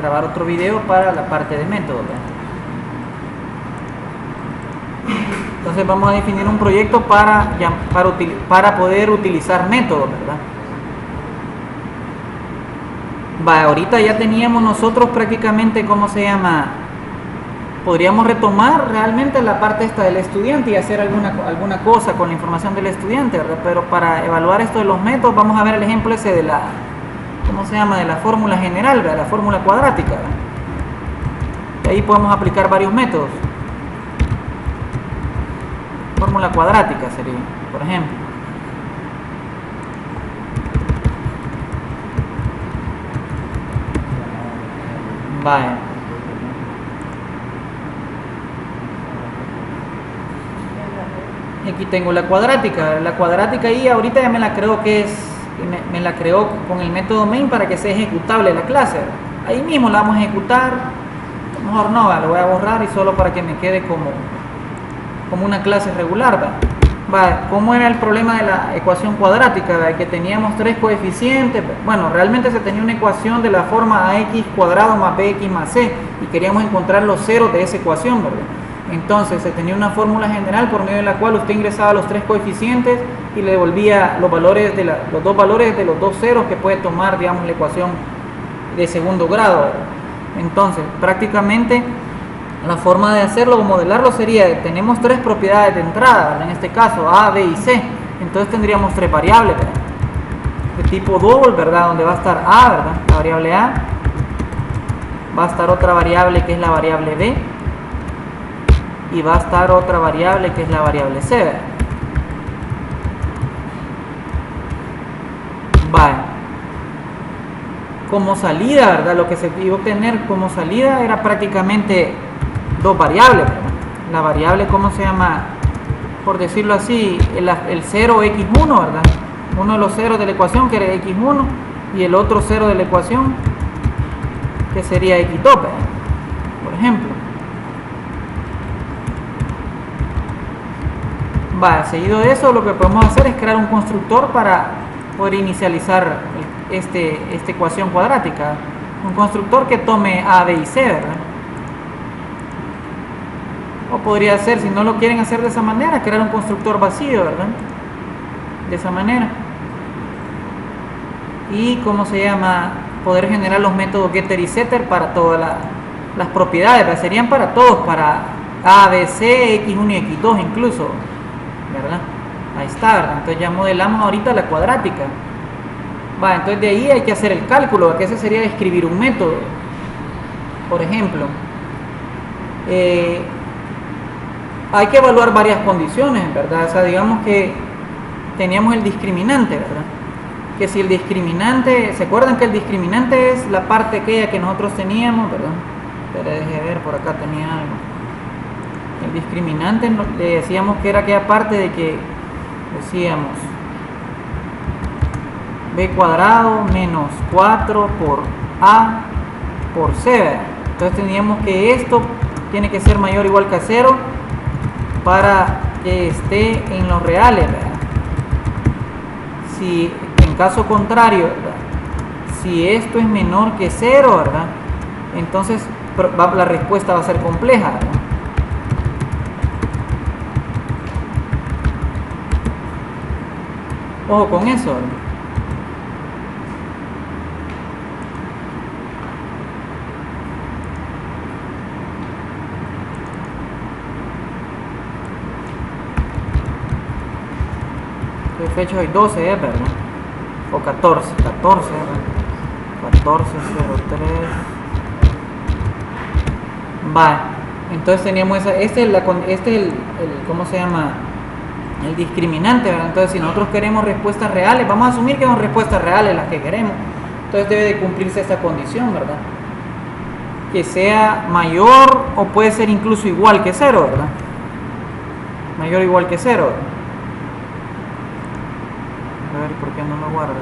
grabar otro video para la parte de método, ¿verdad? Entonces vamos a definir un proyecto para poder utilizar métodos, ¿verdad? Ahorita ya teníamos nosotros prácticamente, ¿cómo se llama? Podríamos retomar realmente la parte esta del estudiante y hacer alguna cosa con la información del estudiante, ¿verdad? Pero para evaluar esto de los métodos, vamos a ver el ejemplo ese de la, ¿cómo se llama? De la fórmula general, ¿verdad? La fórmula cuadrática, ¿verdad? Y ahí podemos aplicar varios métodos. Fórmula cuadrática sería, por ejemplo. Vaya. Aquí tengo la cuadrática. La cuadrática ahí ahorita ya me la creo que es, me la creo con el método main para que sea ejecutable la clase. Ahí mismo la vamos a ejecutar. A lo mejor no, lo voy a borrar y solo para que me quede como una clase regular. ¿Cómo era el problema de la ecuación cuadrática? ¿Verdad? Que teníamos tres coeficientes. Bueno, realmente se tenía una ecuación de la forma ax cuadrado más bx más c y queríamos encontrar los ceros de esa ecuación, ¿verdad? Entonces se tenía una fórmula general por medio de la cual usted ingresaba los tres coeficientes y le devolvía los valores de los dos valores de los dos ceros que puede tomar, digamos, la ecuación de segundo grado, ¿verdad? Entonces prácticamente la forma de hacerlo o modelarlo sería, tenemos tres propiedades de entrada, ¿verdad? En este caso A, B y C. Entonces tendríamos tres variables, ¿verdad? De tipo double, ¿verdad? Donde va a estar A, ¿verdad? La variable A. Va a estar otra variable que es la variable B. Y va a estar otra variable que es la variable C, ¿verdad? Vale. Como salida, ¿verdad? Lo que se iba a obtener como salida era prácticamente dos variables, ¿verdad? La variable, ¿cómo se llama? Por decirlo así, el 0 x1, ¿verdad? Uno de los ceros de la ecuación que era x1 y el otro cero de la ecuación que sería x2, ¿verdad? Por ejemplo. Seguido de eso, lo que podemos hacer es crear un constructor para poder inicializar esta ecuación cuadrática. Un constructor que tome A, B y C, ¿verdad? O podría ser, si no lo quieren hacer de esa manera, crear un constructor vacío, ¿verdad? De esa manera. Y, ¿cómo se llama? Poder generar los métodos getter y setter para todas las propiedades, ¿verdad? Serían para todos, para A, B, C, X1 y X2 incluso, ¿verdad? Ahí está, ¿verdad? Entonces ya modelamos ahorita la cuadrática. Entonces de ahí hay que hacer el cálculo, que ese sería escribir un método. Por ejemplo, hay que evaluar varias condiciones, ¿verdad? O sea, digamos que teníamos el discriminante, ¿verdad? Que si el discriminante, ¿se acuerdan que el discriminante es la parte aquella que nosotros teníamos, ¿verdad? Pero deje ver, por acá tenía algo. El discriminante le decíamos que era aquella parte de que decíamos b cuadrado menos 4 por a por c, ¿verdad? Entonces teníamos que esto tiene que ser mayor o igual que a 0 para que esté en los reales, ¿verdad? Si en caso contrario, ¿verdad? Si esto es menor que 0, ¿verdad? Entonces la respuesta va a ser compleja, ¿verdad? Ojo con eso, ¿verdad? ¿Qué fecha hoy? 12, ¿verdad? O 14, ¿verdad? 1403. Entonces teníamos esa, este es el ¿cómo se llama? El discriminante, ¿verdad? Entonces si nosotros queremos respuestas reales, vamos a asumir que son respuestas reales las que queremos, entonces debe de cumplirse esta condición, ¿verdad? Que sea mayor o puede ser incluso igual que 0, ¿verdad? Mayor o igual que 0, ¿verdad? A ver, ¿por qué no lo guarda?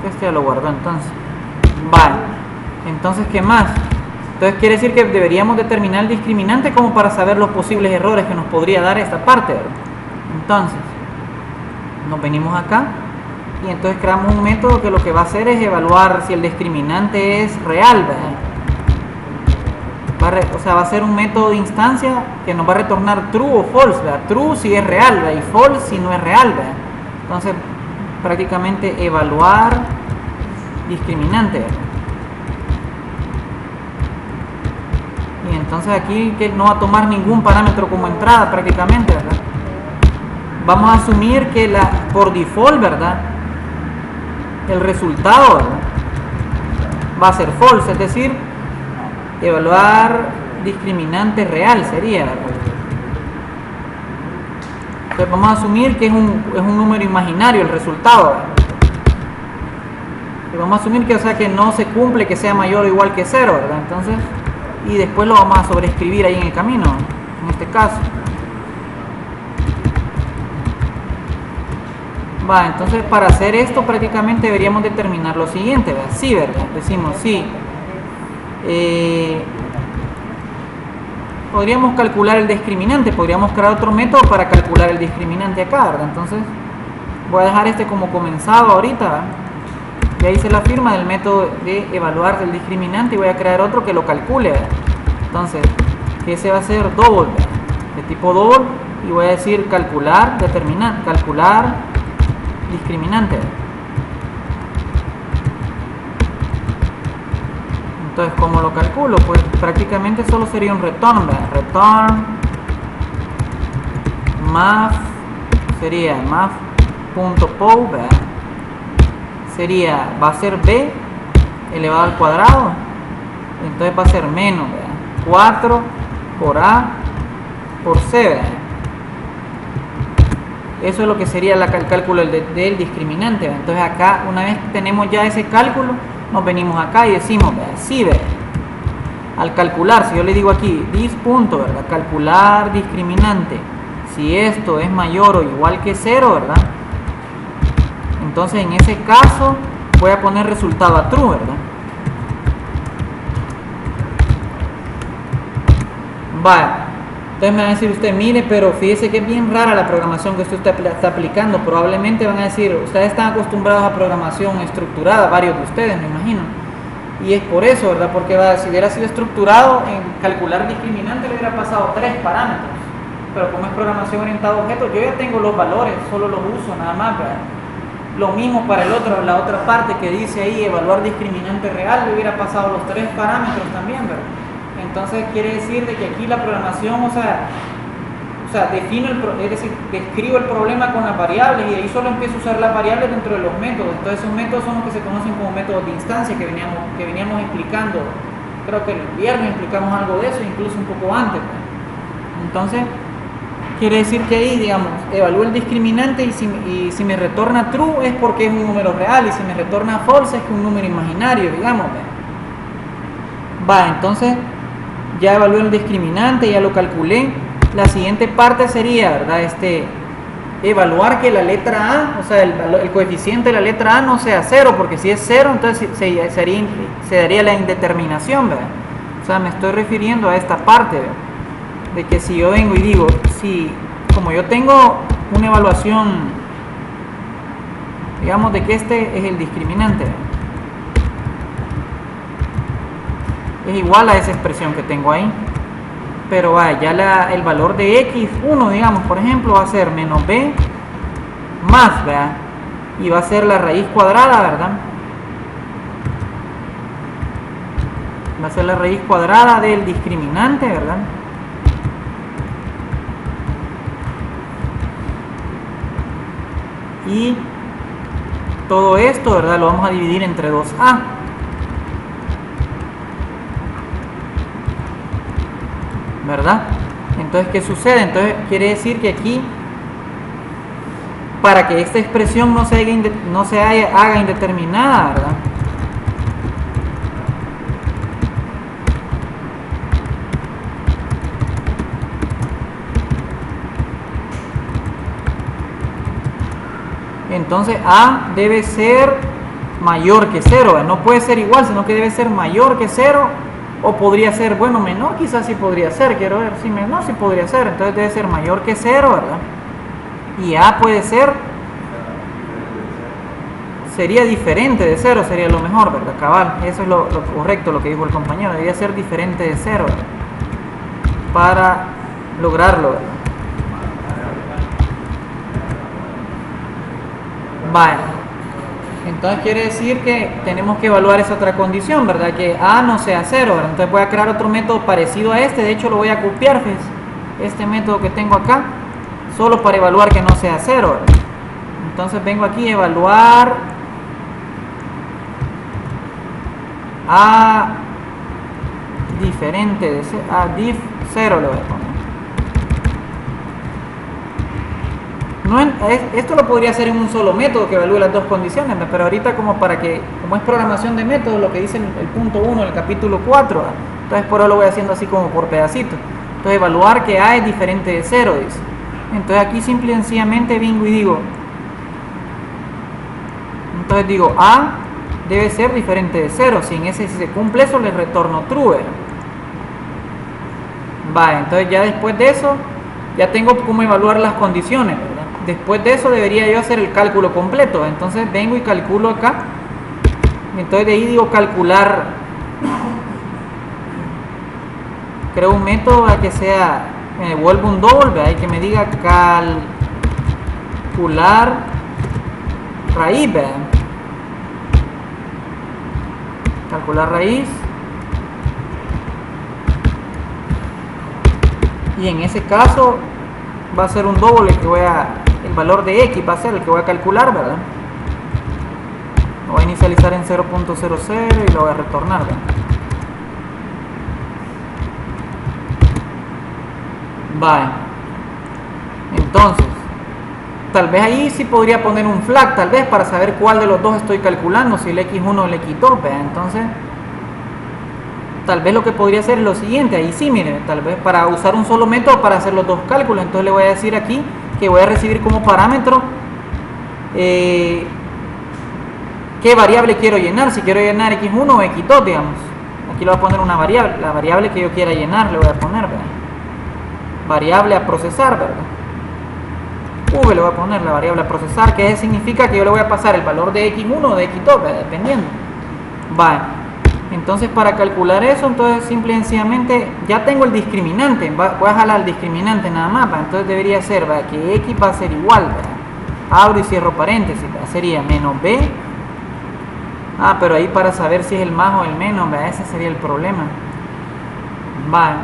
Este ya lo guardó entonces. Entonces, ¿qué más? Entonces quiere decir que deberíamos determinar el discriminante como para saber los posibles errores que nos podría dar esta parte, ¿verdad? Entonces, nos venimos acá Y entonces creamos un método que lo que va a hacer es evaluar si el discriminante es real, ¿verdad? O sea, va a ser un método de instancia que nos va a retornar true o false, ¿verdad? True si es real, ¿verdad? Y false si no es real, ¿verdad? Entonces, prácticamente evaluar discriminante, ¿verdad? Y entonces aquí que no va a tomar ningún parámetro como entrada prácticamente, ¿verdad? Vamos a asumir que por default, ¿verdad? El resultado, ¿verdad? Va a ser false, es decir, evaluar discriminante real sería, ¿verdad? Entonces vamos a asumir que es un número imaginario el resultado, ¿verdad? Y vamos a asumir que, o sea, que no se cumple que sea mayor o igual que 0, ¿verdad? Entonces, y después lo vamos a sobreescribir ahí en el camino, en este caso. Va, entonces para hacer esto prácticamente deberíamos determinar lo siguiente, ¿verdad? Sí, ¿verdad? Decimos sí. Podríamos calcular el discriminante, podríamos crear otro método para calcular el discriminante acá, ¿verdad? Entonces voy a dejar este como comenzado ahorita, ¿verdad? Ya hice la firma del método de evaluar el discriminante y voy a crear otro que lo calcule, ¿verdad? Entonces ese va a ser double, ¿verdad? De tipo double, y voy a decir calcular, calcular discriminante. Entonces, ¿cómo lo calculo? Pues prácticamente solo sería un return, ¿verdad? Return math sería math.pow, ¿verdad? Va a ser b elevado al cuadrado, entonces va a ser menos, ¿verdad? 4 por a por c, ¿verdad? Eso es lo que sería el cálculo del discriminante, ¿verdad? Entonces acá, una vez que tenemos ya ese cálculo, nos venimos acá y decimos, ¿verdad? Sí, ¿verdad? Al calcular, si yo le digo aquí, punto, ¿verdad? Calcular discriminante, si esto es mayor o igual que 0, ¿verdad? Entonces en ese caso voy a poner resultado a true, ¿verdad? Vale. Entonces me van a decir usted, mire, pero fíjese que es bien rara la programación que usted está aplicando. Probablemente van a decir, ustedes están acostumbrados a programación estructurada, varios de ustedes, me imagino. Y es por eso, ¿verdad? Porque si hubiera sido estructurado, en calcular discriminante le hubiera pasado 3 parámetros. Pero como es programación orientada a objetos, yo ya tengo los valores, solo los uso nada más, ¿verdad? Lo mismo para la otra parte que dice ahí, evaluar discriminante real, le hubiera pasado los 3 parámetros también, ¿verdad? Entonces quiere decir de que aquí la programación, o sea es decir, describo el problema con las variables y ahí solo empiezo a usar las variables dentro de los métodos. Entonces esos métodos son los que se conocen como métodos de instancia que veníamos explicando. Creo que el viernes explicamos algo de eso, incluso un poco antes. Entonces quiere decir que ahí, digamos, evalúo el discriminante y si me retorna true es porque es un número real, y si me retorna false es que es un número imaginario, digamos. Va, entonces ya evalué el discriminante, ya lo calculé. La siguiente parte sería, ¿verdad? Evaluar que la letra A, o sea, el coeficiente de la letra A no sea 0, porque si es 0, entonces se daría la indeterminación, ¿verdad? O sea, me estoy refiriendo a esta parte, ¿verdad? De que si yo vengo y digo, como yo tengo una evaluación, digamos, de que este es el discriminante, ¿verdad? Es igual a esa expresión que tengo ahí, pero ya el valor de x1, digamos, por ejemplo, va a ser menos b más, ¿verdad? Y va a ser la raíz cuadrada, ¿verdad? Va a ser la raíz cuadrada del discriminante, ¿verdad? Y todo esto, ¿verdad? Lo vamos a dividir entre 2a. ¿Verdad? Entonces, ¿qué sucede? Entonces, quiere decir que aquí, para que esta expresión no se haga indeterminada, ¿verdad? Entonces, A debe ser mayor que 0, ¿verdad? No puede ser igual, sino que debe ser mayor que 0. O podría ser, bueno, menor quizás sí podría ser, quiero ver, si menor sí podría ser, entonces debe ser mayor que 0, ¿verdad? Y A puede ser sería diferente de 0, sería lo mejor, ¿verdad? Cabal, eso es lo correcto, lo que dijo el compañero, debería ser diferente de 0, ¿verdad? Para lograrlo, ¿verdad? Vale. Entonces quiere decir que tenemos que evaluar esa otra condición, ¿verdad? Que A no sea 0, ¿verdad? Entonces voy a crear otro método parecido a este, de hecho lo voy a copiar, fíjense, este método que tengo acá, solo para evaluar que no sea 0, ¿verdad? Entonces vengo aquí a evaluar A diferente de 0, a diff 0 le voy a poner. Esto lo podría hacer en un solo método que evalúe las dos condiciones, pero ahorita como es programación de métodos, lo que dice el punto 1 del capítulo 4, entonces por ahora lo voy haciendo así como por pedacitos. Entonces evaluar que A es diferente de 0, dice. Entonces aquí simple y sencillamente vengo y digo, entonces digo A debe ser diferente de 0, si se cumple eso le retorno true. Vale, entonces ya después de eso ya tengo cómo evaluar las condiciones, ¿verdad? Después de eso debería yo hacer el cálculo completo, entonces vengo y calculo acá, entonces de ahí digo calcular, creo un método a que sea, me devuelvo un double, ¿verdad? Y que me diga calcular raíz, ¿verdad? Calcular raíz, y en ese caso va a ser un doble el valor de x va a ser el que voy a calcular, ¿verdad? Lo voy a inicializar en 0.00 y lo voy a retornar, ¿verdad? Vale, entonces tal vez ahí sí podría poner un flag, tal vez para saber cuál de los dos estoy calculando, si el x1 o el x2, ¿verdad? Entonces tal vez lo que podría hacer es lo siguiente, ahí sí, miren, tal vez para usar un solo método para hacer los dos cálculos, entonces le voy a decir aquí que voy a recibir como parámetro qué variable quiero llenar, si quiero llenar x1 o x2, digamos. Aquí le voy a poner una variable, la variable que yo quiera llenar le voy a poner, ¿verdad? Variable a procesar, ¿verdad? V le voy a poner la variable a procesar, que significa que yo le voy a pasar el valor de x1 o de x2, ¿verdad? Dependiendo. Vale. Entonces para calcular eso, entonces simple y sencillamente ya tengo el discriminante, voy a jalar el discriminante nada más, ¿va? Entonces debería ser, ¿va? Que x va a ser igual, ¿va? Abro y cierro paréntesis, ¿va? Sería menos b, pero ahí para saber si es el más o el menos, ¿va? Ese sería el problema. Vale.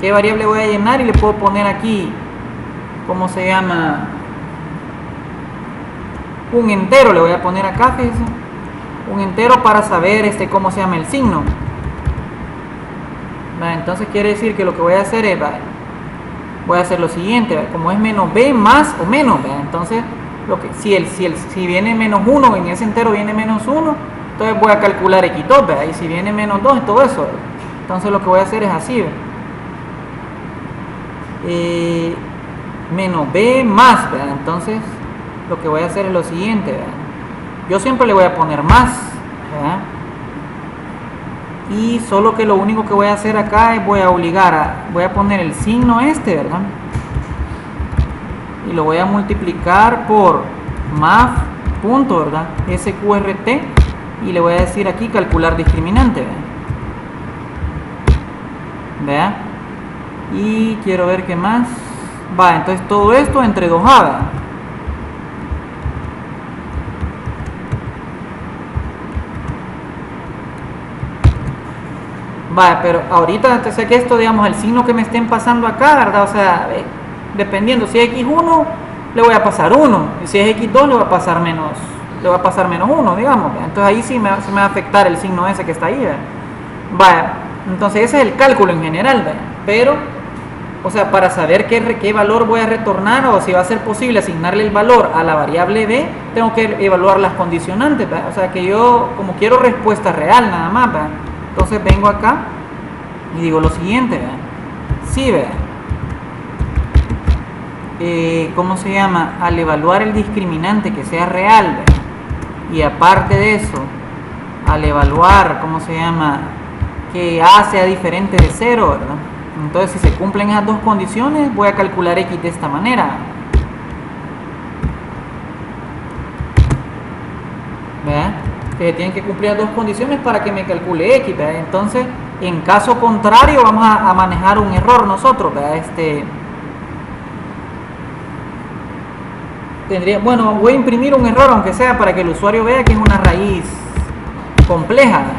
¿Qué variable voy a llenar? Y le puedo poner aquí, ¿cómo se llama? Un entero le voy a poner acá, fíjense. Un entero para saber cómo se llama el signo. ¿Va? Entonces quiere decir que lo que voy a hacer es, voy a hacer lo siguiente, ¿va? Como es menos b más o menos, ¿va? Entonces si viene menos 1, en ese entero viene menos 1, entonces voy a calcular x2, ¿va? Y si viene menos 2, todo eso, ¿va? Entonces lo que voy a hacer es así, ¿va? Menos b más, ¿va? Entonces lo que voy a hacer es lo siguiente, ¿va? Yo siempre le voy a poner más, ¿verdad? Y solo que lo único que voy a hacer acá es voy a poner el signo ¿verdad? Y lo voy a multiplicar por math punto, ¿verdad? sqrt, y le voy a decir aquí calcular discriminante, ¿verdad? ¿Verdad? Y quiero ver qué más. Va, entonces todo esto entre 2a, ¿verdad? Vale, pero ahorita sé que esto, digamos, el signo que me estén pasando acá, ¿verdad? O sea, dependiendo, si es x1, le voy a pasar 1, y si es x2, le voy a pasar menos 1, digamos, ¿verdad? Entonces ahí sí se me va a afectar el signo ese que está ahí, ¿verdad? Vale, entonces ese es el cálculo en general, ¿verdad? Pero, o sea, para saber qué valor voy a retornar o si va a ser posible asignarle el valor a la variable b, tengo que evaluar las condicionantes, ¿verdad? O sea, que yo, como quiero respuesta real nada más, ¿verdad? Entonces vengo acá y digo lo siguiente, ¿verdad? Sí, ¿verdad? ¿Cómo se llama? Al evaluar el discriminante que sea real, ¿verdad? Y aparte de eso, al evaluar, ¿cómo se llama? Que A sea diferente de 0, ¿verdad? Entonces si se cumplen esas dos condiciones, voy a calcular x de esta manera. que se tienen que cumplir dos condiciones para que me calcule X, ¿verdad? Entonces, en caso contrario, vamos a manejar un error nosotros, ¿verdad? Bueno, voy a imprimir un error, aunque sea para que el usuario vea que es una raíz compleja, ¿verdad?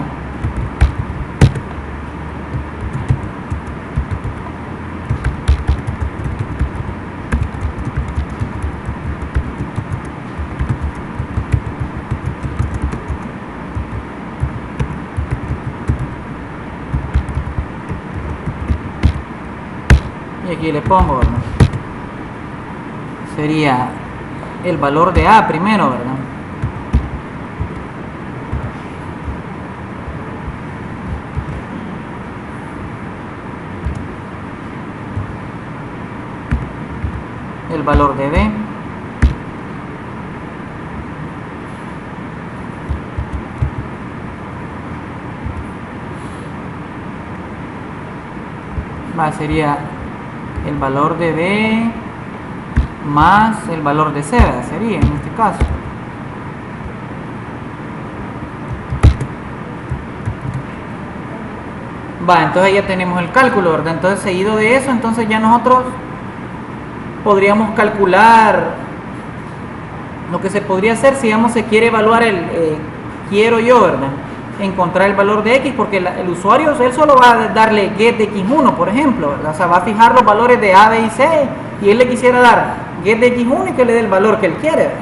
Y aquí le pongo, ¿verdad? Sería el valor de A primero, ¿verdad? El valor de B. Sería el valor de B más el valor de C, ¿verdad? Sería en este caso. Entonces ya tenemos el cálculo, ¿verdad? Entonces seguido de eso, entonces ya nosotros podríamos calcular lo que se podría hacer si digamos se quiere evaluar quiero yo, ¿verdad? Encontrar el valor de X, porque el usuario él solo va a darle get de X1, por ejemplo, ¿verdad? O sea, va a fijar los valores de A, B y C, y él le quisiera dar get de X1 y que le dé el valor que él quiere, ¿verdad?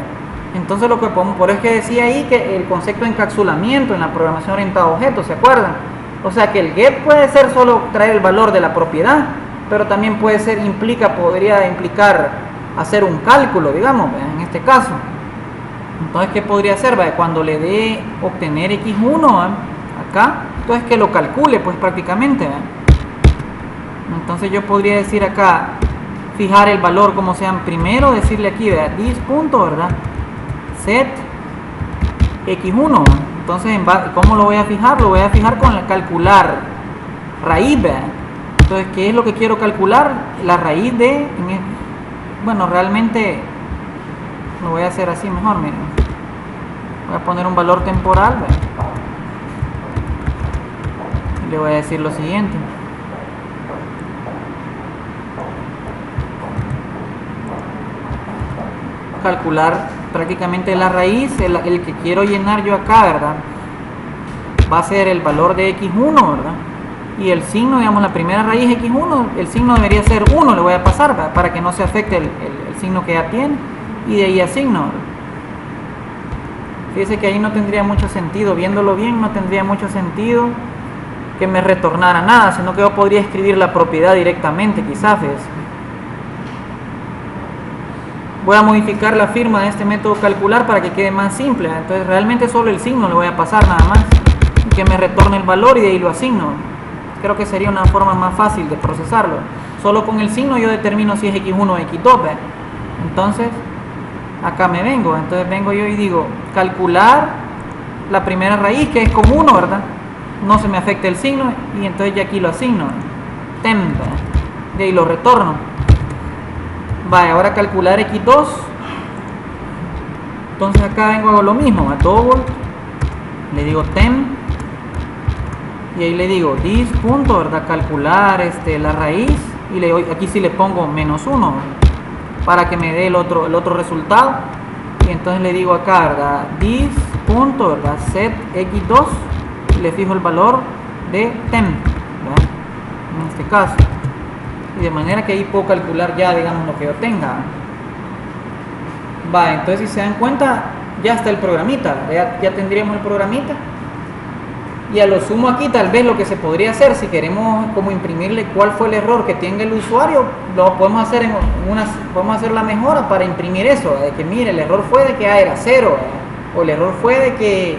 Entonces lo que podemos, por eso es que decía ahí que el concepto de encapsulamiento en la programación orientada a objetos, ¿se acuerdan? O sea que el get puede ser solo traer el valor de la propiedad, pero también puede ser, podría implicar hacer un cálculo, digamos, ¿verdad? En este caso. Entonces, ¿qué podría hacer? Cuando le dé obtener X1, ¿verdad? Acá, entonces que lo calcule, pues prácticamente, ¿verdad? Entonces yo podría decir acá, fijar el valor como sean primero, decirle aquí, ¿verdad? This punto, ¿verdad? Set X1, ¿verdad? Entonces, ¿cómo lo voy a fijar? Lo voy a fijar con la calcular raíz, ¿verdad? Entonces, ¿qué es lo que quiero calcular? La raíz de, bueno, realmente lo voy a hacer así mejor, miren. Voy a poner un valor temporal, ¿verdad? Y le voy a decir lo siguiente. Calcular prácticamente la raíz, el que quiero llenar yo acá, ¿verdad? Va a ser el valor de X1, ¿verdad? Y el signo, digamos, la primera raíz X1, el signo debería ser 1, le voy a pasar, ¿verdad? Para que no se afecte el signo que ya tiene, y de ahí asigno, ¿verdad? Fíjese que ahí no tendría mucho sentido, viéndolo bien, no tendría mucho sentido que me retornara nada, sino que yo podría escribir la propiedad directamente, quizás, fíjese. Voy a modificar la firma de este método calcular para que quede más simple, ¿verdad? Entonces realmente solo el signo le voy a pasar nada más, y que me retorne el valor y de ahí lo asigno. Creo que sería una forma más fácil de procesarlo. Solo con el signo yo determino si es X1 o X2, ¿verdad? Entonces, acá me vengo. Entonces vengo yo y digo, calcular la primera raíz, que es con 1, ¿verdad? No se me afecta el signo, y entonces ya aquí lo asigno. Tem, ¿verdad? De ahí lo retorno. Ahora calcular X2. Entonces acá vengo, hago lo mismo, a double, le digo tem, y ahí le digo this punto, ¿verdad? Calcular la raíz, y aquí sí le pongo menos 1, ¿verdad? Para que me dé el otro resultado. Y entonces le digo acá, ¿verdad? This punto, ¿verdad? Set X2, y le fijo el valor de tem, ¿verdad? En este caso. Y de manera que ahí puedo calcular ya, digamos, lo que yo tenga. Entonces si se dan cuenta, ya está el programita, ya tendríamos el programita. Y a lo sumo aquí tal vez lo que se podría hacer, si queremos como imprimirle cuál fue el error que tenga el usuario, lo podemos hacer podemos hacer la mejora para imprimir eso, de que mire, el error fue de que A era 0, o el error fue de que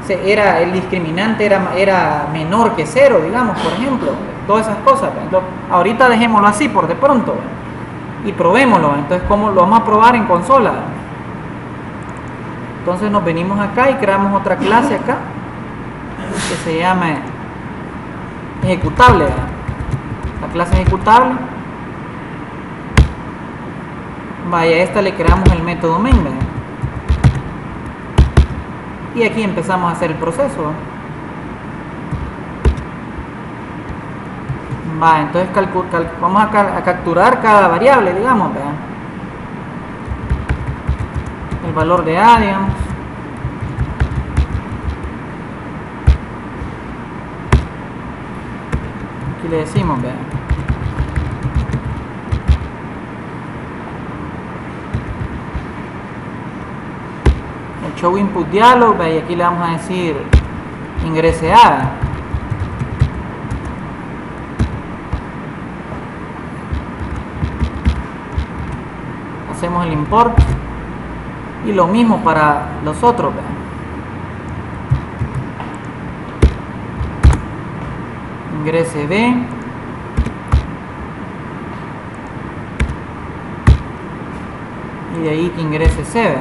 el discriminante era menor que 0, digamos, por ejemplo. Todas esas cosas. Entonces, ahorita dejémoslo así por de pronto y probémoslo. Entonces, ¿cómo lo vamos a probar en consola? Entonces nos venimos acá y creamos otra clase acá que se llama ejecutable, ¿verdad? La clase ejecutable. A esta le creamos el método main, ¿verdad? Y aquí empezamos a hacer el proceso. Va, entonces vamos a capturar cada variable, digamos, ¿verdad? El valor de A, digamos. Aquí le decimos, ¿verdad? El show input dialog, ¿verdad? Y aquí le vamos a decir ingrese A. Hacemos el import y lo mismo para los otros, ¿verdad? Ingrese B y de ahí que ingrese C, ¿verdad?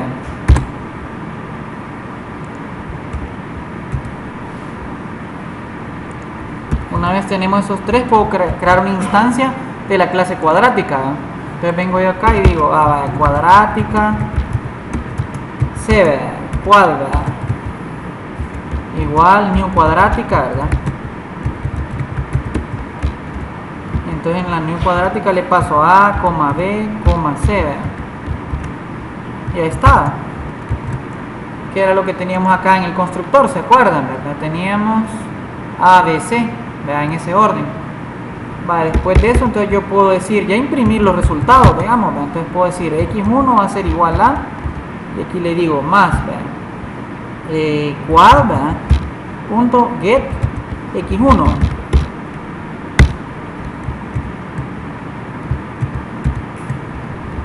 Una vez tenemos esos tres, puedo crear una instancia de la clase cuadrática, ¿verdad? Entonces vengo yo acá y digo, cuadrática, C, cuadra, igual new cuadrática, ¿verdad? Entonces en la new cuadrática le paso A, B, C, ¿verdad? Y ahí está. Que era lo que teníamos acá en el constructor, ¿se acuerdan, verdad? Teníamos A, B, C, ¿verdad? En ese orden. Vale, después de eso, entonces yo puedo decir, ya imprimir los resultados, digamos, ¿verdad? Entonces puedo decir x1 va a ser igual a, y aquí le digo más, quad, ¿verdad? Punto get x1.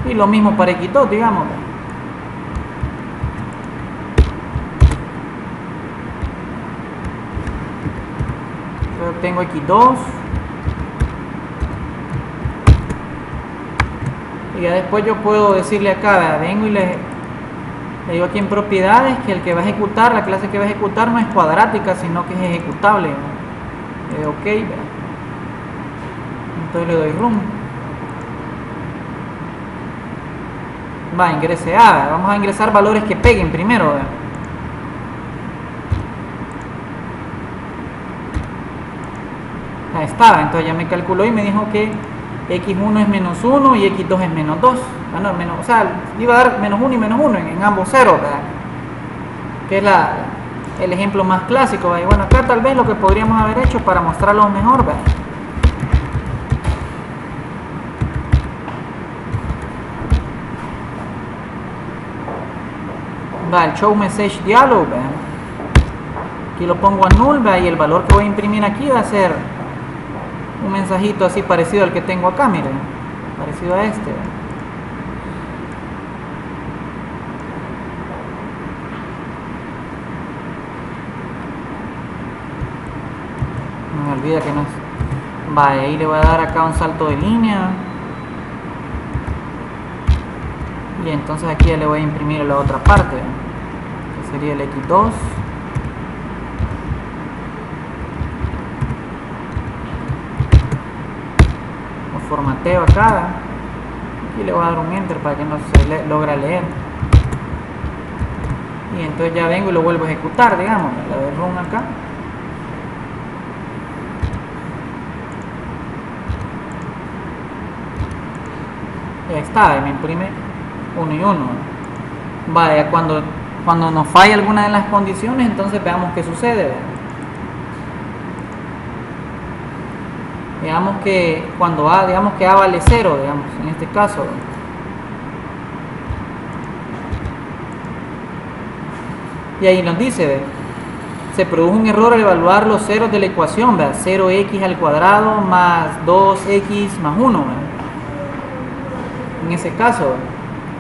Y lo mismo para x2, digamos, ¿verdad? Entonces tengo x2. Y ya después yo puedo decirle acá, ¿verdad? Vengo y le digo aquí en propiedades que el que va a ejecutar, la clase que va a ejecutar no es cuadrática, sino que es ejecutable, ¿verdad? Le doy OK, ¿verdad? Entonces le doy run. Va, ingrese A, ¿verdad? Vamos a ingresar valores que peguen primero, ¿verdad? Ahí está, entonces ya me calculó y me dijo que x1 es menos 1 y x2 es menos 2. Bueno, o sea, iba a dar menos 1 y menos 1 en ambos ceros, ¿verdad? Que es el ejemplo más clásico, ¿verdad? Y bueno, acá tal vez lo que podríamos haber hecho para mostrarlo mejor, ¿verdad? Va, el show message dialog, ¿verdad? Aquí lo pongo a null, ¿verdad? Y el valor que voy a imprimir aquí va a ser un mensajito así parecido al que tengo acá, miren, parecido a este, ¿verdad? No me olvida que no es. Vale, ahí le voy a dar acá un salto de línea y entonces aquí ya le voy a imprimir la otra parte, ¿verdad? Que sería el x2. Formateo acá y le voy a dar un enter para que no se logra leer, y entonces ya vengo y lo vuelvo a ejecutar, digamos, le doy run acá y ahí está, y me imprime 1 y 1. Vaya, cuando nos falla alguna de las condiciones, entonces veamos qué sucede, ¿verdad? Digamos que cuando A, digamos que A vale 0, digamos, en este caso. Y ahí nos dice, ¿ve? Se produjo un error al evaluar los ceros de la ecuación, ¿ve? 0x al cuadrado más 2x más 1, ¿ve? En ese caso, ¿ve?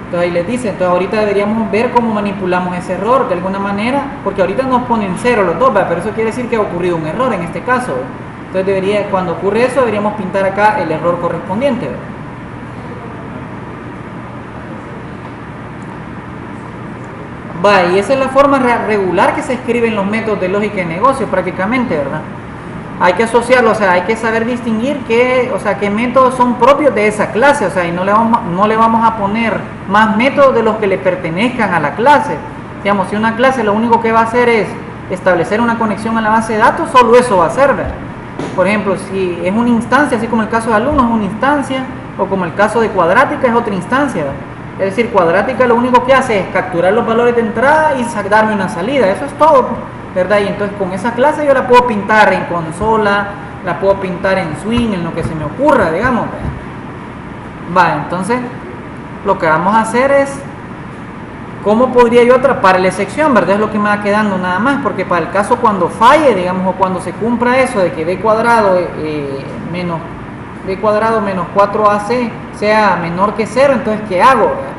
Entonces ahí les dice, entonces ahorita deberíamos ver cómo manipulamos ese error de alguna manera, porque ahorita nos ponen 0 los dos, ¿ve? Pero eso quiere decir que ha ocurrido un error en este caso, ¿ve? Entonces cuando ocurre eso, deberíamos pintar acá el error correspondiente, ¿ve? Va, y esa es la forma regular que se escriben los métodos de lógica de negocios prácticamente, ¿verdad? Hay que asociarlo, o sea, hay que saber distinguir qué métodos son propios de esa clase, o sea, y no le vamos a poner más métodos de los que le pertenezcan a la clase, Digamos, si una clase lo único que va a hacer es establecer una conexión a la base de datos, solo eso va a hacer, ¿verdad? Por ejemplo, si es una instancia, así como el caso de alumnos es una instancia, o como el caso de cuadrática es otra instancia, ¿verdad? Es decir, cuadrática lo único que hace es capturar los valores de entrada y darme una salida, eso es todo, ¿verdad? Y entonces con esa clase yo la puedo pintar en consola, la puedo pintar en Swing, en lo que se me ocurra, digamos, ¿verdad? Vale, entonces lo que vamos a hacer es cómo podría yo atrapar la excepción, ¿verdad? Es lo que me va quedando nada más, porque para el caso cuando falle, digamos, o cuando se cumpla eso de que b cuadrado menos 4ac sea menor que 0, entonces ¿qué hago, verdad?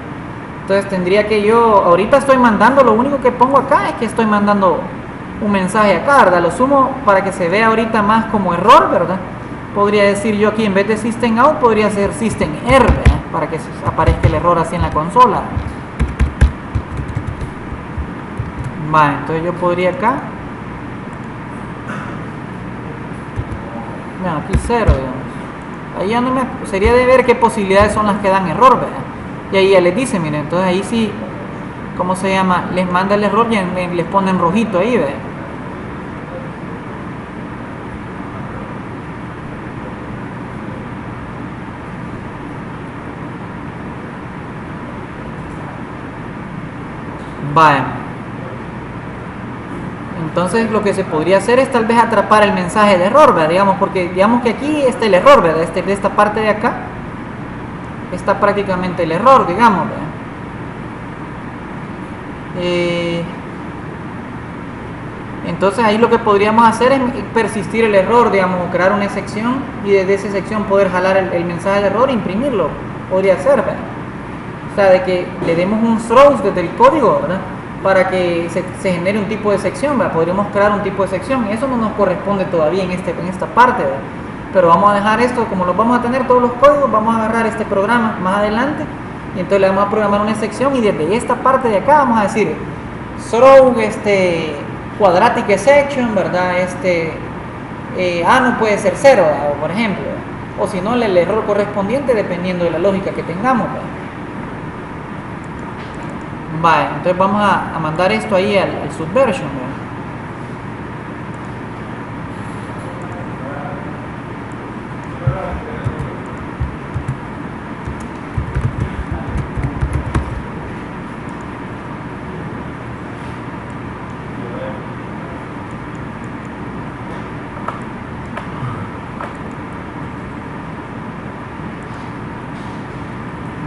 Entonces tendría que yo, ahorita estoy mandando, lo único que pongo acá es que estoy mandando un mensaje acá, ¿verdad? Lo sumo para que se vea ahorita más como error, ¿verdad? Podría decir yo aquí, en vez de system out, podría ser system error, ¿verdad? Para que aparezca el error así en la consola. Vale, entonces yo podría acá, bueno, aquí 0, digamos. Ahí ya no me, sería de ver qué posibilidades son las que dan error, ¿verdad? Y ahí ya les dice, miren, entonces ahí sí, ¿cómo se llama? Les manda el error y les ponen rojito ahí, ¿verdad? Vale. Entonces lo que se podría hacer es tal vez atrapar el mensaje de error, ¿verdad? Digamos, porque digamos que aquí está el error, ¿verdad? De esta parte de acá está prácticamente el error, digamos, ¿verdad? Entonces ahí lo que podríamos hacer es persistir el error, digamos, crear una sección y desde esa sección poder jalar el mensaje de error e imprimirlo, podría ser, ¿verdad? O sea, de que le demos un throws desde el código, ¿verdad? Para que se genere un tipo de sección, ¿verdad? Podríamos crear un tipo de sección y eso no nos corresponde todavía en esta parte, ¿verdad? Pero vamos a dejar esto, como lo vamos a tener todos los códigos, vamos a agarrar este programa más adelante y entonces le vamos a programar una sección y desde esta parte de acá vamos a decir throw quadratic section, ¿verdad? No puede ser 0, ¿verdad? Por ejemplo, ¿verdad? O si no, el error correspondiente dependiendo de la lógica que tengamos, ¿verdad? Vale, entonces vamos a mandar esto ahí al subversion, ¿verdad?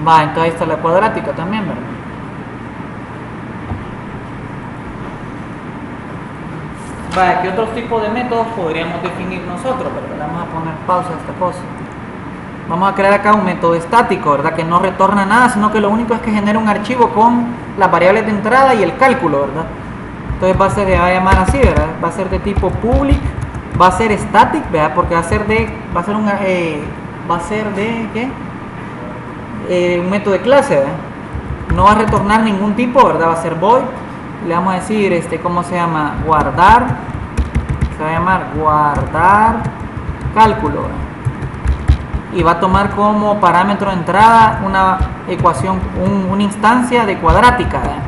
Va, entonces ahí está la cuadrática también, ¿verdad? Va, ¿qué otros tipos de métodos podríamos definir nosotros? ¿Verdad? Vamos a poner pausa a esta cosa. Vamos a crear acá un método estático, ¿verdad? Que no retorna nada, sino que lo único es que genera un archivo con las variables de entrada y el cálculo, ¿verdad? Entonces va a llamar así, ¿verdad? Va a ser de tipo public, va a ser static, ¿verdad? Porque va a ser de ¿qué? Un método de clase, ¿verdad? No va a retornar ningún tipo, ¿verdad? Va a ser void. Le vamos a decir, ¿cómo se llama? Guardar. Se va a llamar guardar cálculo, ¿verdad? Y va a tomar como parámetro de entrada una ecuación, una instancia de cuadrática, ¿verdad?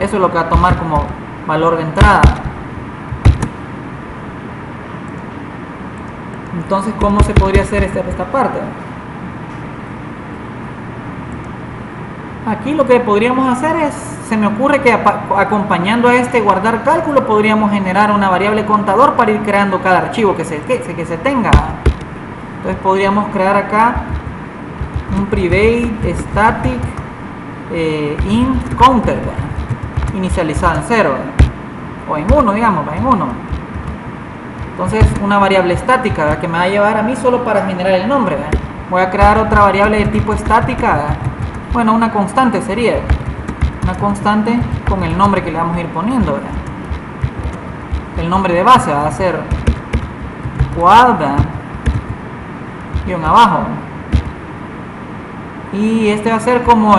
Eso es lo que va a tomar como valor de entrada. Entonces, ¿cómo se podría hacer esta parte? Aquí lo que podríamos hacer es, se me ocurre que acompañando a guardar cálculo podríamos generar una variable contador para ir creando cada archivo que se tenga. Entonces podríamos crear acá un private static int counter, ¿verdad? Inicializado en 0, ¿verdad? O en 1, digamos, en 1. Entonces una variable estática, ¿verdad? Que me va a llevar a mí solo para generar el nombre, ¿verdad? Voy a crear otra variable de tipo estática, ¿verdad? Bueno, una constante sería, una constante con el nombre que le vamos a ir poniendo, ¿verdad? El nombre de base va a ser quad, guión abajo, y va a ser como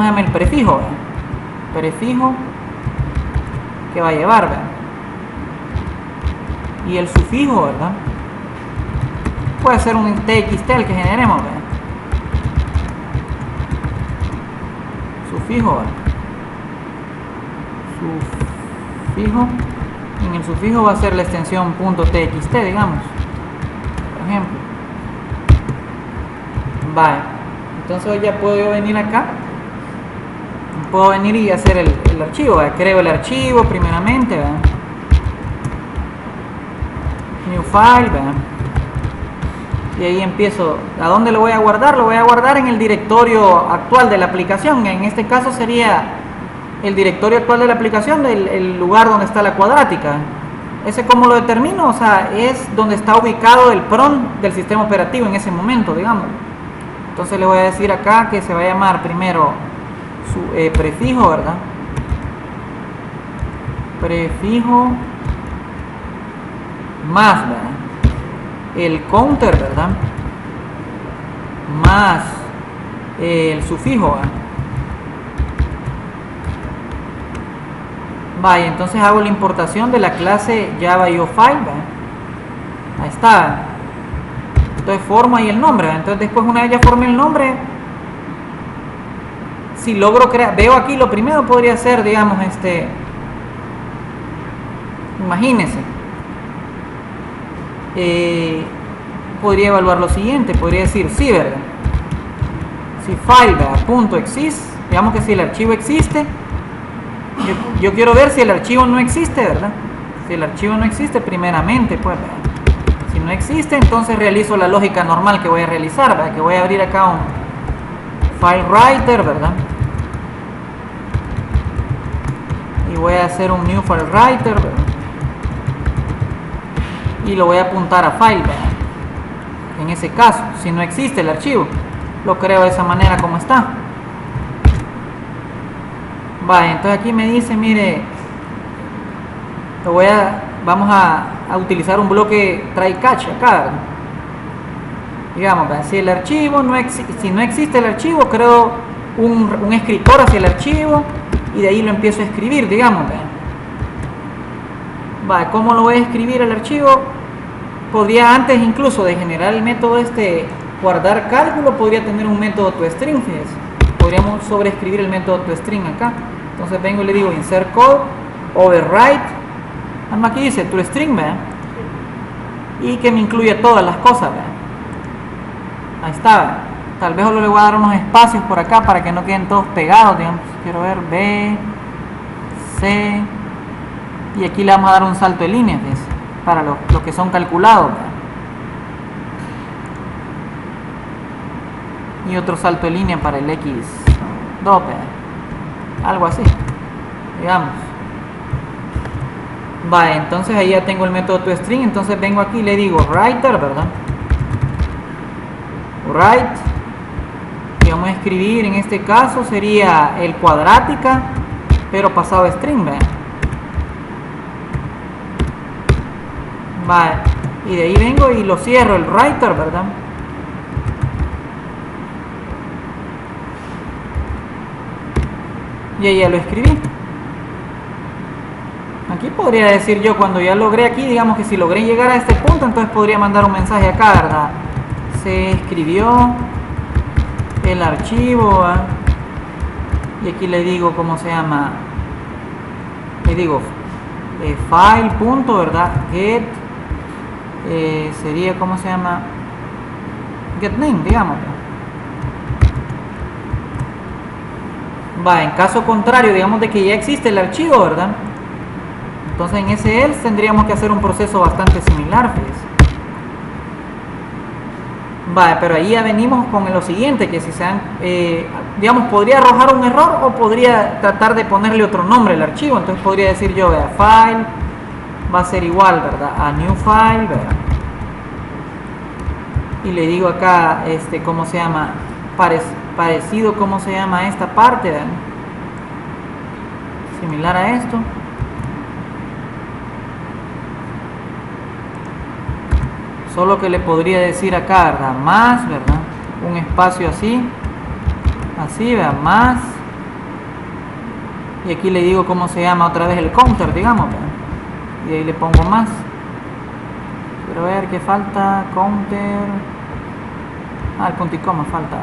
se llama el prefijo, ¿verdad? Prefijo que va a llevar, ¿verdad? Y el sufijo, ¿verdad? Puede ser un txt el que generemos, ¿verdad? sufijo, ¿verdad? Sufijo. En el sufijo va a ser la extensión .txt, digamos, por ejemplo. Vale, entonces hoy ya puedo yo venir acá, puedo venir y hacer el archivo, ¿verdad? Creo el archivo primeramente, ¿verdad? New file, ¿verdad? Y ahí empiezo. ¿A dónde lo voy a guardar? Lo voy a guardar en el directorio actual de la aplicación. En este caso sería el directorio actual de la aplicación, el lugar donde está la cuadrática. ¿Ese cómo lo determino? O sea, es donde está ubicado el PROM del sistema operativo en ese momento, digamos. Entonces le voy a decir acá que se va a llamar primero su prefijo, ¿verdad? Prefijo más, ¿verdad? El counter, ¿verdad? Más el sufijo, ¿verdad? Vaya, entonces hago la importación de la clase Java.io file, ¿verdad? Ahí está. Entonces formo ahí el nombre, ¿verdad? Entonces después, una vez ya formé el nombre, si logro crear, veo aquí lo primero podría ser, digamos, imagínense, podría evaluar lo siguiente, podría decir sí, ¿verdad? Si file.exist, digamos que si el archivo existe, yo quiero ver si el archivo no existe, ¿verdad? Si el archivo no existe, primeramente, pues, ¿verdad? Si no existe, entonces realizo la lógica normal que voy a realizar, ¿verdad? Que voy a abrir acá un file writer, ¿verdad? Y voy a hacer un new file writer, ¿verdad? Y lo voy a apuntar a file, ¿verdad? En ese caso, si no existe el archivo, lo creo de esa manera como está. Vale, entonces aquí me dice, mire, vamos a utilizar un bloque try catch acá, ¿verdad? Digamos, ¿verdad? Si el archivo si no existe el archivo, creo un escritor hacia el archivo y de ahí lo empiezo a escribir, digamos, ¿verdad? Vale, ¿cómo lo voy a escribir el archivo? Podría, antes incluso de generar el método guardar cálculo, podría tener un método toString, fíjense. Podríamos sobreescribir el método toString acá. Entonces vengo y le digo insert code, overwrite, aquí dice toString, ¿verdad? Y que me incluye todas las cosas, ¿verdad? Ahí está, ¿verdad? Tal vez solo le voy a dar unos espacios por acá para que no queden todos pegados, digamos. Quiero ver B, C, y aquí le vamos a dar un salto de líneas, ¿ves? Para los que son calculados, ¿verdad? Y otro salto de línea para el X2, ¿verdad? Algo así, digamos. Vale, entonces ahí ya tengo el método toString. Entonces vengo aquí y le digo writer, ¿verdad? Write, y vamos a escribir, en este caso sería el cuadrática, pero pasado a string, ¿verdad? Vale, y de ahí vengo y lo cierro, el writer, ¿verdad? Y ahí ya lo escribí. Aquí podría decir yo, cuando ya logré aquí, digamos que si logré llegar a este punto, entonces podría mandar un mensaje acá, ¿verdad? Se escribió el archivo, ¿verdad? Y aquí le digo cómo se llama, le digo file punto, ¿verdad? Get, sería, ¿cómo se llama? Get name, digamos. Va, en caso contrario, digamos de que ya existe el archivo, ¿verdad? Entonces en ese else tendríamos que hacer un proceso bastante similar, fíjense. Va, pero ahí ya venimos con lo siguiente, que si sean, digamos, podría arrojar un error o podría tratar de ponerle otro nombre al archivo. Entonces podría decir yo, vea, file va a ser igual, ¿verdad? A new file, ¿verdad? Y le digo acá, ¿cómo se llama? Parecido, ¿cómo se llama esta parte, ¿verdad? Similar a esto. Solo que le podría decir acá, ¿verdad? Más, ¿verdad? Un espacio así, ¿verdad? Más. Y aquí le digo cómo se llama otra vez el counter, digamos, ¿verdad? Y ahí le pongo más. Quiero ver qué falta, counter. El punto y coma falta.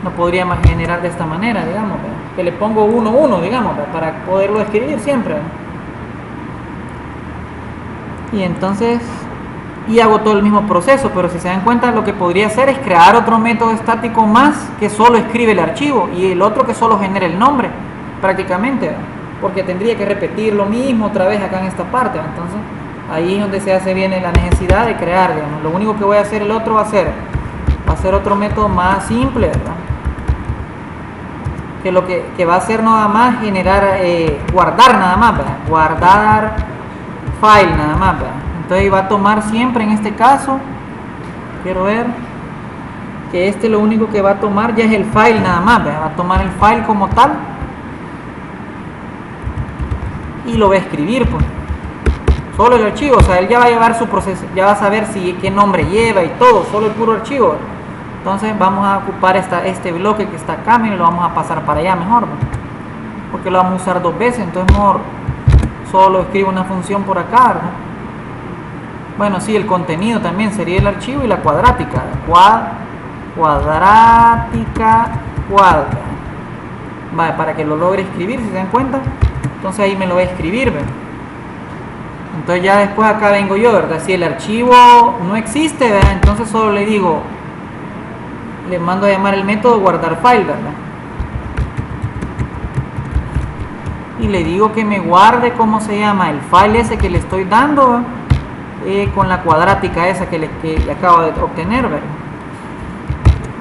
no podría más generar de esta manera, digamos, ¿verdad? Que le pongo 1, 1, digamos, ¿verdad? Para poderlo escribir siempre, ¿verdad? Y entonces, y hago todo el mismo proceso, pero si se dan cuenta, lo que podría hacer es crear otro método estático más que solo escribe el archivo y el otro que solo genera el nombre, prácticamente, ¿verdad? Porque tendría que repetir lo mismo otra vez acá en esta parte, ¿verdad? Entonces ahí es donde se hace bien la necesidad de crear, digamos. Lo único que voy a hacer el otro va a ser otro método más simple, ¿verdad? Que lo que va a hacer nada más generar, guardar nada más, ¿verdad? Guardar file nada más, ¿verdad? Entonces va a tomar siempre en este caso, quiero ver, que lo único que va a tomar ya es el file nada más, ¿verdad? Va a tomar el file como tal y lo va a escribir, pues. Solo el archivo, o sea, él ya va a llevar su proceso, ya va a saber qué nombre lleva y todo, solo el puro archivo, ¿verdad? Entonces vamos a ocupar este bloque que está acá, y lo vamos a pasar para allá mejor, ¿verdad? Porque lo vamos a usar 2 veces, entonces mejor solo escribo una función por acá, ¿verdad? Bueno, sí, el contenido también sería el archivo y la cuadrática, cuadrática, vale, para que lo logre escribir, si se dan cuenta. Entonces ahí me lo va a escribir, ¿verdad? Entonces ya después acá vengo yo, ¿verdad? Si el archivo no existe, ¿verdad? Entonces solo le digo, le mando a llamar el método guardar file, ¿verdad? Y le digo que me guarde, ¿cómo se llama? El file ese que le estoy dando, con la cuadrática esa que le acabo de obtener, ¿verdad?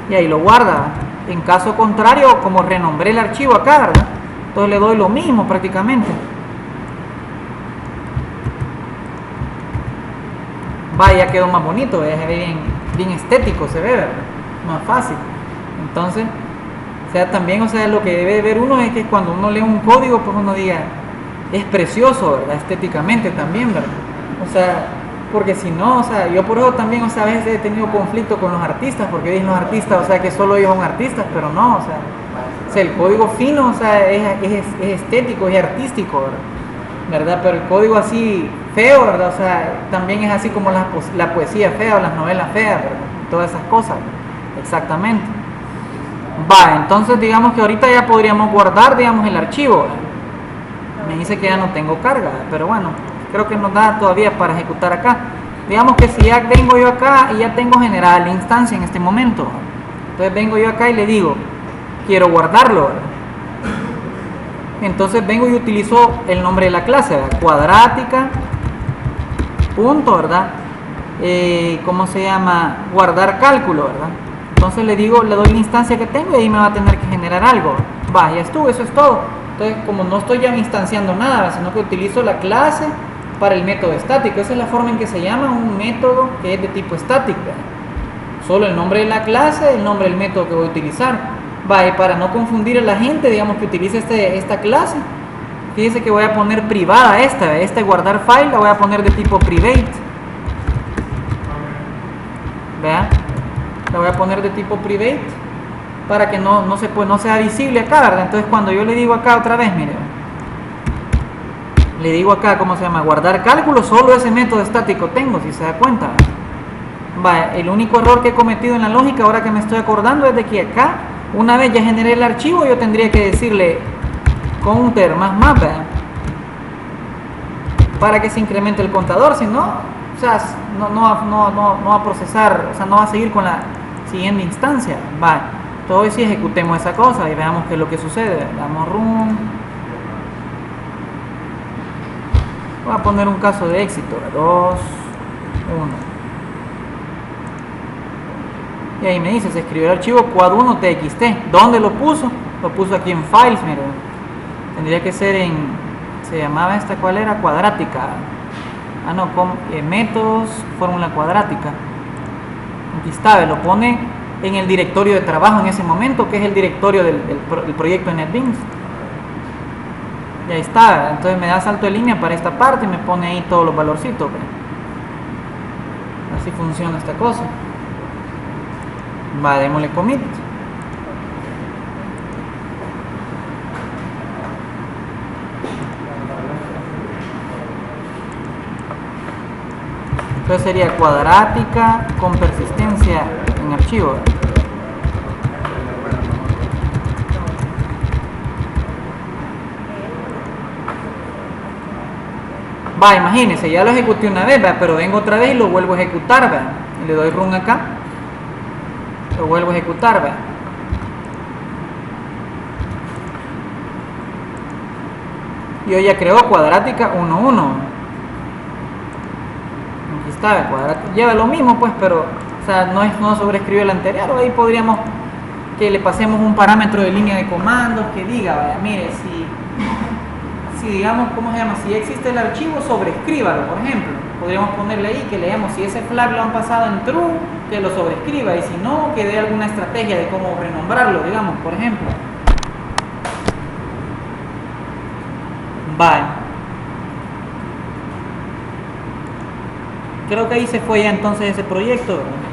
Y ahí lo guarda, ¿verdad? En caso contrario, como renombré el archivo acá, ¿verdad? Entonces le doy lo mismo prácticamente. Vaya, quedó más bonito, ¿verdad? Se ve bien estético, se ve, ¿verdad? Más fácil. Entonces, o sea, también, o sea, lo que debe ver uno es que cuando uno lee un código, pues uno diga, es precioso, ¿verdad? Estéticamente también, ¿verdad? O sea, porque si no, o sea, yo por eso también, o sea, a veces he tenido conflicto con los artistas, porque dicen los artistas, o sea, que solo ellos son artistas, pero no, o sea, el código fino, o sea, es estético, es artístico, ¿verdad? Pero el código así feo, ¿verdad? O sea, también es así como la poesía fea o las novelas feas, ¿verdad? Todas esas cosas, ¿verdad? Exactamente. Va, entonces digamos que ahorita ya podríamos guardar, digamos, el archivo, ¿verdad? Me dice que ya no tengo carga, pero bueno, creo que nos da todavía para ejecutar acá. Digamos que si ya tengo yo acá y ya tengo generada la instancia en este momento, entonces vengo yo acá y le digo, quiero guardarlo, ¿verdad? Entonces vengo y utilizo el nombre de la clase, ¿verdad? Cuadrática, punto, ¿verdad? ¿Cómo se llama? Guardar cálculo, ¿verdad? Entonces le digo, le doy la instancia que tengo y ahí me va a tener que generar algo. Va, ya estuvo, eso es todo. Entonces, como no estoy ya instanciando nada, sino que utilizo la clase para el método estático. Esa es la forma en que se llama un método que es de tipo estático, ¿verdad? Solo el nombre de la clase, el nombre del método que voy a utilizar. Va, y para no confundir a la gente, digamos, que utilice esta clase, fíjense que voy a poner privada esta guardar file, la voy a poner de tipo private. ¿Vean? La voy a poner de tipo private para que no sea visible acá, ¿verdad? Entonces cuando yo le digo acá otra vez, mire, le digo acá, ¿cómo se llama? Guardar cálculo, solo ese método estático tengo, si se da cuenta. Va, el único error que he cometido en la lógica, ahora que me estoy acordando, es de que acá, una vez ya generé el archivo, yo tendría que decirle counter más, ¿verdad? Para que se incremente el contador, si no, o sea, no va a procesar, o sea, no va a seguir con la siguiente instancia. Va, entonces si ejecutemos esa cosa y veamos qué es lo que sucede. Damos run. Voy a poner un caso de éxito, 2, 1. Y ahí me dice, se escribió el archivo quad1txt. ¿Dónde lo puso? Lo puso aquí en files, mire. Tendría que ser en, se llamaba esta, ¿cuál era? Cuadrática. Ah, no, métodos, fórmula cuadrática. Aquí está, lo pone en el directorio de trabajo en ese momento, que es el directorio del proyecto de NetBeans. Y ahí está, entonces me da salto de línea para esta parte y me pone ahí todos los valorcitos. Así funciona esta cosa. Va, démosle commit. Entonces sería cuadrática con persistencia en archivo. Va, imagínense, ya lo ejecuté una vez, ¿va? Pero vengo otra vez y lo vuelvo a ejecutar, ¿va? Y le doy run acá, lo vuelvo a ejecutar, ¿va? Y hoy ya creó cuadrática 1, 1. Aquí está, cuadrática. Lleva lo mismo, pues, pero, o sea, no sobrescribe el anterior. O ahí podríamos que le pasemos un parámetro de línea de comandos que diga, vaya, mire, si digamos, ¿cómo se llama? Si existe el archivo, sobrescríbalo, por ejemplo. Podríamos ponerle ahí que leamos si ese flag lo han pasado en true, que lo sobrescriba, y si no, que dé alguna estrategia de cómo renombrarlo, digamos, por ejemplo. Vale. Creo que ahí se fue ya entonces ese proyecto, ¿verdad?